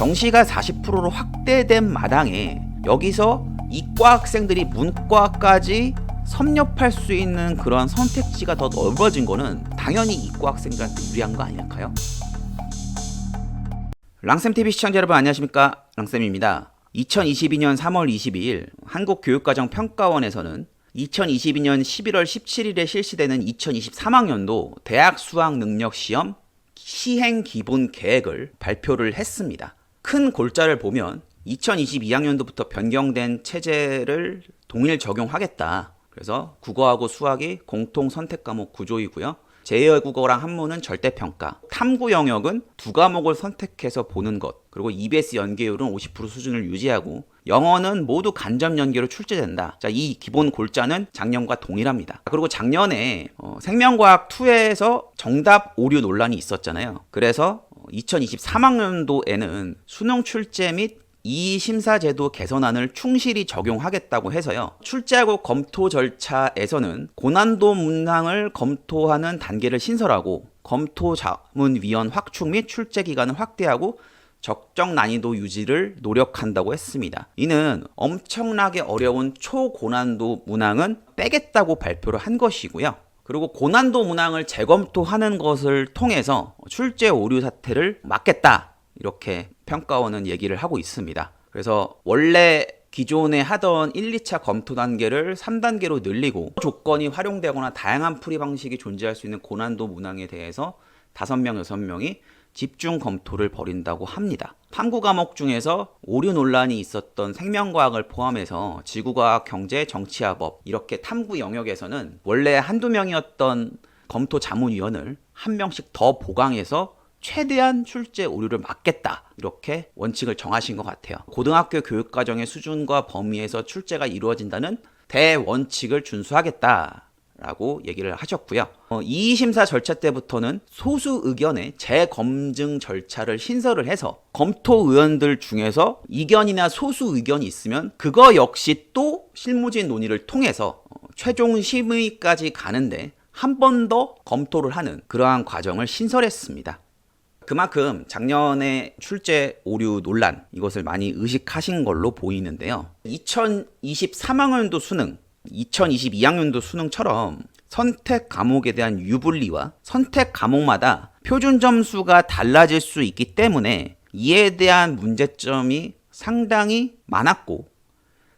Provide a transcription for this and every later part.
정시가 40%로 확대된 마당에 여기서 이과 학생들이 문과까지 섭렵할 수 있는 그런 선택지가 더 넓어진 거는 당연히 이과 학생들한테 유리한 거 아닐까요? 랑쌤TV 시청자 여러분 안녕하십니까? 랑쌤입니다. 2022년 3월 22일 한국교육과정평가원에서는 2022년 11월 17일에 실시되는 2023학년도 대학 수학능력시험 시행기본계획을 발표를 했습니다. 큰 골자를 보면 2022학년도부터 변경된 체제를 동일 적용하겠다. 그래서 국어하고 수학이 공통 선택 과목 구조이고요. 제2외국어랑 한문은 절대평가, 탐구 영역은 두 과목을 선택해서 보는 것, 그리고 EBS 연계율은 50% 수준을 유지하고 영어는 모두 간접 연계로 출제된다. 자, 이 기본 골자는 작년과 동일합니다. 그리고 작년에 생명과학 2에서 정답 오류 논란이 있었잖아요. 그래서 2023학년도에는 수능 출제 및 이심사제도 개선안을 충실히 적용하겠다고 해서요. 출제하고 검토 절차에서는 고난도 문항을 검토하는 단계를 신설하고 검토자문위원 확충 및 출제 기간을 확대하고 적정 난이도 유지를 노력한다고 했습니다. 이는 엄청나게 어려운 초고난도 문항은 빼겠다고 발표를 한 것이고요. 그리고 고난도 문항을 재검토하는 것을 통해서 출제 오류 사태를 막겠다. 이렇게 평가원은 얘기를 하고 있습니다. 그래서 원래 기존에 하던 1, 2차 검토 단계를 3단계로 늘리고 조건이 활용되거나 다양한 풀이 방식이 존재할 수 있는 고난도 문항에 대해서 5명, 6명이 집중 검토를 벌인다고 합니다. 탐구 과목 중에서 오류 논란이 있었던 생명과학을 포함해서 지구과학, 경제, 정치와 법 이렇게 탐구 영역에서는 원래 한두 명이었던 검토 자문위원을 한 명씩 더 보강해서 최대한 출제 오류를 막겠다 이렇게 원칙을 정하신 것 같아요. 고등학교 교육과정의 수준과 범위에서 출제가 이루어진다는 대원칙을 준수하겠다라고 얘기를 하셨고요. 이의심사 절차 때부터는 소수 의견의 재검증 절차를 신설을 해서 검토 의원들 중에서 이견이나 소수 의견이 있으면 그거 역시 또 실무진 논의를 통해서 최종 심의까지 가는데 한 번 더 검토를 하는 그러한 과정을 신설했습니다. 그만큼 작년에 출제 오류 논란 이것을 많이 의식하신 걸로 보이는데요. 2023학년도 수능, 2022학년도 수능처럼 선택 과목에 대한 유불리와 선택 과목마다 표준 점수가 달라질 수 있기 때문에 이에 대한 문제점이 상당히 많았고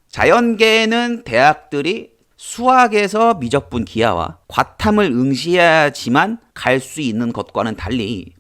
자연계에는 대학들이 수학에서 미적분 기하와 과탐을 응시해야지만 갈 수 있는 것과는 달리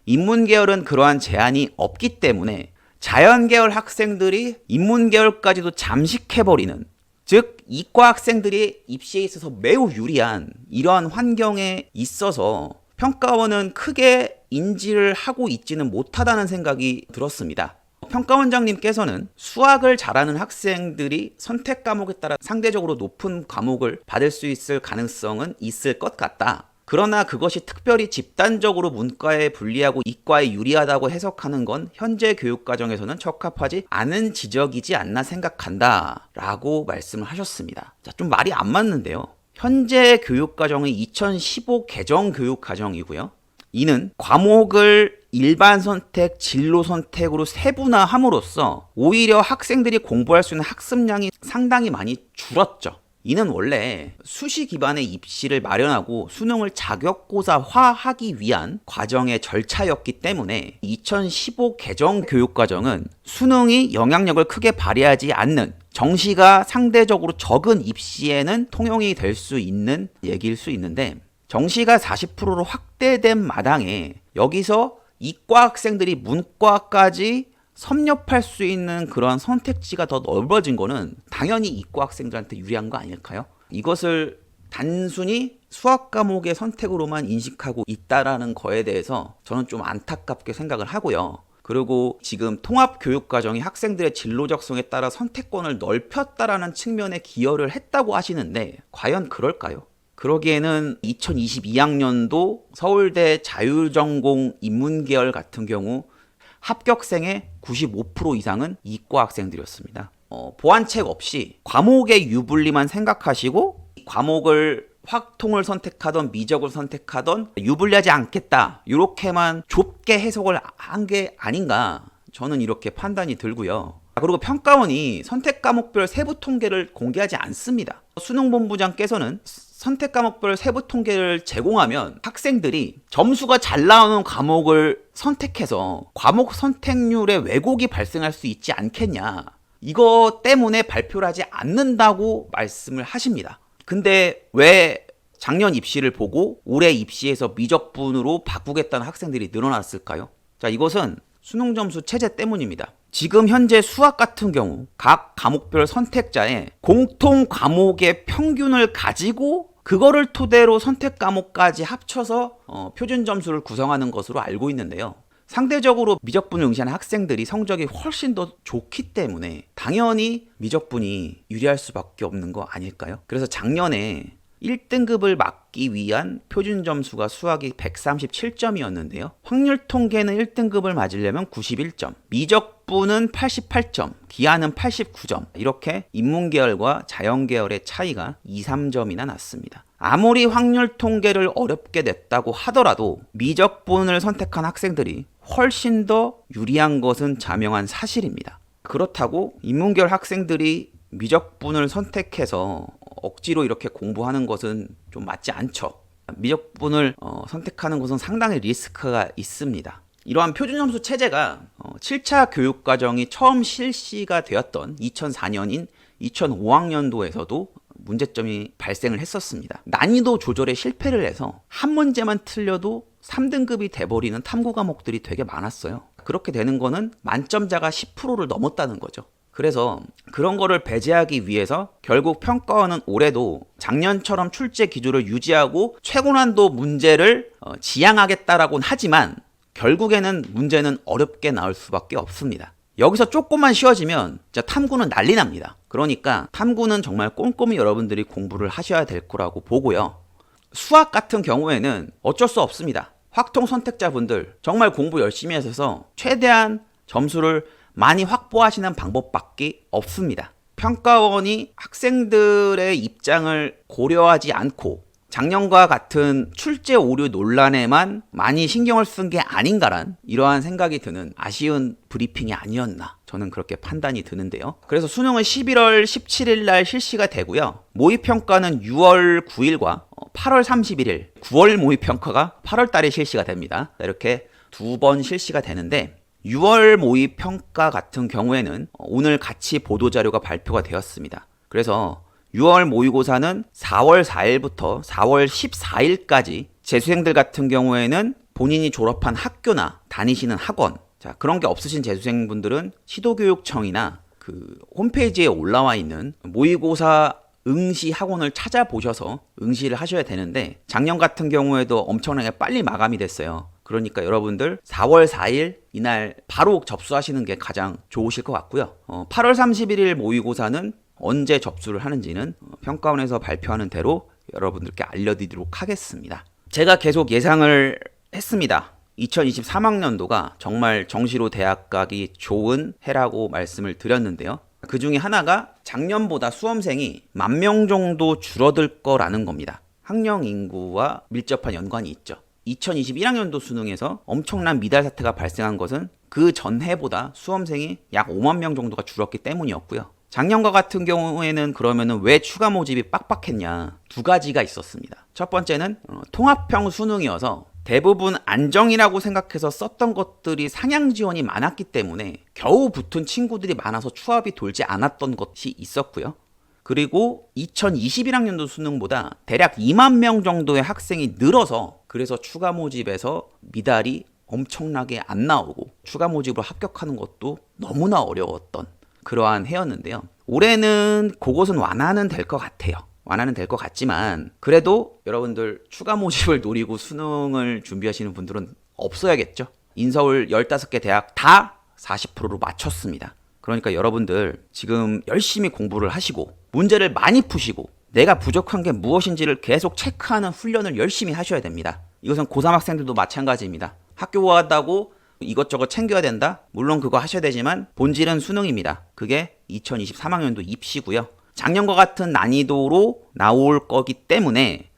인문계열은 그러한 제한이 없기 때문에 자연계열 학생들이 인문계열까지도 잠식해버리는, 즉 이과 학생들이 입시에 있어서 매우 유리한 이러한 환경에 있어서 평가원은 크게 인지를 하고 있지는 못하다는 생각이 들었습니다. 평가원장님께서는 수학을 잘하는 학생들이 선택 과목에 따라 상대적으로 높은 과목을 받을 수 있을 가능성은 있을 것 같다. 그러나 그것이 특별히 집단적으로 문과에 불리하고 이과에 유리하다고 해석하는 건 현재 교육과정에서는 적합하지 않은 지적이지 않나 생각한다 라고 말씀을 하셨습니다. 자, 좀 말이 안 맞는데요. 현재 교육과정은 2015 개정 교육과정이고요. 이는 과목을 일반 선택, 진로 선택으로 세분화함으로써 오히려 학생들이 공부할 수 있는 학습량이 상당히 많이 줄었죠. 이는 원래 수시 기반의 입시를 마련하고 수능을 자격고사화하기 위한 과정의 절차였기 때문에 2015 개정 교육과정은 수능이 영향력을 크게 발휘하지 않는 정시가 상대적으로 적은 입시에는 통용이 될 수 있는 얘기일 수 있는데 정시가 40%로 확대된 마당에 여기서 이과 학생들이 문과까지 섭렵할 수 있는 그런 선택지가 더 넓어진 거는 당연히 이과 학생들한테 유리한 거 아닐까요? 이것을 단순히 수학 과목의 선택으로만 인식하고 있다라는 거에 대해서 저는 좀 안타깝게 생각을 하고요. 그리고 지금 통합교육과정이 학생들의 진로적성에 따라 선택권을 넓혔다라는 측면에 기여를 했다고 하시는데 과연 그럴까요? 그러기에는 2022학년도 서울대 자율전공 인문계열 같은 경우 합격생의 95% 이상은 이과 학생들이었습니다. 보완책 없이 과목의 유불리만 생각하시고 과목을 확통을 선택하던 미적을 선택하던 유불리하지 않겠다 이렇게만 좁게 해석을 한 게 아닌가 저는 이렇게 판단이 들고요. 그리고 평가원이 선택 과목별 세부 통계를 공개하지 않습니다. 수능본부장께서는 선택 과목별 세부 통계를 제공하면 학생들이 점수가 잘 나오는 과목을 선택해서 과목 선택률에 왜곡이 발생할 수 있지 않겠냐. 이거 때문에 발표를 하지 않는다고 말씀을 하십니다. 근데 왜 작년 입시를 보고 올해 입시에서 미적분으로 바꾸겠다는 학생들이 늘어났을까요? 자, 이것은 수능 점수 체제 때문입니다. 지금 현재 수학 같은 경우 각 과목별 선택자의 공통 과목의 평균을 가지고 그거를 토대로 선택 과목까지 합쳐서 표준 점수를 구성하는 것으로 알고 있는데요. 상대적으로 미적분을 응시하는 학생들이 성적이 훨씬 더 좋기 때문에 당연히 미적분이 유리할 수밖에 없는 거 아닐까요? 그래서 작년에 1등급을 맞기 위한 표준 점수가 수학이 137점이었는데요. 확률 통계는 1등급을 맞으려면 91점, 미적분은 88점, 기하는 89점. 이렇게 인문계열과 자연계열의 차이가 2, 3점이나 났습니다. 아무리 확률 통계를 어렵게 냈다고 하더라도 미적분을 선택한 학생들이 훨씬 더 유리한 것은 자명한 사실입니다. 그렇다고 인문계열 학생들이 미적분을 선택해서 억지로 이렇게 공부하는 것은 좀 맞지 않죠. 미적분을 선택하는 것은 상당히 리스크가 있습니다. 이러한 표준점수 체제가 7차 교육과정이 처음 실시가 되었던 2004년인 2005학년도에서도 문제점이 발생을 했었습니다. 난이도 조절에 실패를 해서 한 문제만 틀려도 3등급이 돼버리는 탐구 과목들이 되게 많았어요. 그렇게 되는 거는 만점자가 10%를 넘었다는 거죠. 그래서 그런 거를 배제하기 위해서 결국 평가원은 올해도 작년처럼 출제 기조를 유지하고 최고난도 문제를 지향하겠다라고는 하지만 결국에는 문제는 어렵게 나올 수밖에 없습니다. 여기서 조금만 쉬워지면 진짜 탐구는 난리 납니다. 그러니까 탐구는 정말 꼼꼼히 여러분들이 공부를 하셔야 될 거라고 보고요. 수학 같은 경우에는 어쩔 수 없습니다. 확통 선택자분들 정말 공부 열심히 하셔서 최대한 점수를 많이 확보하시는 방법밖에 없습니다. 평가원이 학생들의 입장을 고려하지 않고 작년과 같은 출제 오류 논란에만 많이 신경을 쓴 게 아닌가란 이러한 생각이 드는 아쉬운 브리핑이 아니었나 저는 그렇게 판단이 드는데요. 그래서 수능은 11월 17일 날 실시가 되고요. 모의평가는 6월 9일과 8월 31일, 9월 모의평가가 8월 달에 실시가 됩니다. 이렇게 두 번 실시가 되는데 6월 모의평가 같은 경우에는 오늘 같이 보도자료가 발표가 되었습니다. 그래서 6월 모의고사는 4월 4일부터 4월 14일까지 재수생들 같은 경우에는 본인이 졸업한 학교나 다니시는 학원, 자, 그런 게 없으신 재수생분들은 시도교육청이나 그 홈페이지에 올라와 있는 모의고사 응시 학원을 찾아보셔서 응시를 하셔야 되는데 작년 같은 경우에도 엄청나게 빨리 마감이 됐어요. 그러니까 여러분들 4월 4일 이날 바로 접수하시는 게 가장 좋으실 것 같고요. 8월 31일 모의고사는 언제 접수를 하는지는 평가원에서 발표하는 대로 여러분들께 알려드리도록 하겠습니다. 제가 계속 예상을 했습니다. 2023학년도가 정말 정시로 대학 가기 좋은 해라고 말씀을 드렸는데요. 그 중에 하나가 작년보다 수험생이 10,000명 정도 줄어들 거라는 겁니다. 학령 인구와 밀접한 연관이 있죠. 2021학년도 수능에서 엄청난 미달 사태가 발생한 것은 그 전해보다 수험생이 약 5만 명 정도가 줄었기 때문이었고요. 작년과 같은 경우에는 그러면은 왜 추가 모집이 빡빡했냐? 두 가지가 있었습니다. 첫 번째는 통합형 수능이어서 대부분 안정이라고 생각해서 썼던 것들이 상향 지원이 많았기 때문에 겨우 붙은 친구들이 많아서 추합이 돌지 않았던 것이 있었고요. 그리고 2021학년도 수능보다 대략 2만 명 정도의 학생이 늘어서 그래서 추가 모집에서 미달이 엄청나게 안 나오고 추가 모집으로 합격하는 것도 너무나 어려웠던 그러한 해였는데요. 올해는 그것은 완화는 될 것 같아요. 완화는 될 것 같지만 그래도 여러분들 추가 모집을 노리고 수능을 준비하시는 분들은 없어야겠죠. 인서울 15개 대학 다 40%로 맞췄습니다. 그러니까 여러분들 지금 열심히 공부를 하시고 문제를 많이 푸시고 내가 부족한 게 무엇인지를 계속 체크하는 훈련을 열심히 하셔야 됩니다. 이것은 고3 학생들도 마찬가지입니다. 학교 가다고 이것저것 챙겨야 된다? 물론 그거 하셔야 되지만 본질은 수능입니다. 그게 2023학년도 입시고요. 작년과 같은 난이도로 나올 거기 때문에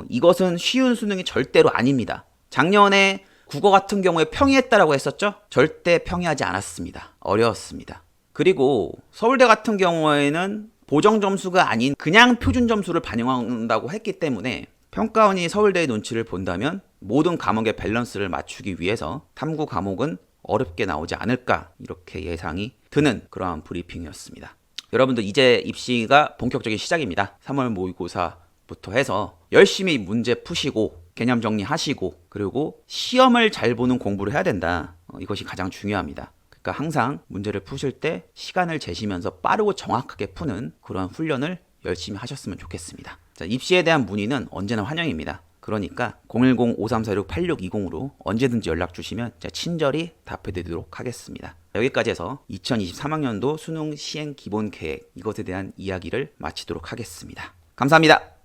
이것은 쉬운 수능이 절대로 아닙니다. 작년에 국어 같은 경우에 평이했다라고 했었죠? 절대 평이하지 않았습니다. 어려웠습니다. 그리고 서울대 같은 경우에는 보정 점수가 아닌 그냥 표준 점수를 반영한다고 했기 때문에 평가원이 서울대의 눈치를 본다면 모든 과목의 밸런스를 맞추기 위해서 탐구 과목은 어렵게 나오지 않을까 이렇게 예상이 드는 그러한 브리핑이었습니다. 여러분들 이제 입시가 본격적인 시작입니다. 3월 모의고사부터 해서 열심히 문제 푸시고 개념 정리하시고 그리고 시험을 잘 보는 공부를 해야 된다. 이것이 가장 중요합니다. 그러니까 항상 문제를 푸실 때 시간을 재시면서 빠르고 정확하게 푸는 그런 훈련을 열심히 하셨으면 좋겠습니다. 자, 입시에 대한 문의는 언제나 환영입니다. 그러니까 010-5346-8620으로 언제든지 연락 주시면 제가 친절히 답해 드리도록 하겠습니다. 여기까지 해서 2023학년도 수능 시행 기본 계획 이것에 대한 이야기를 마치도록 하겠습니다. 감사합니다.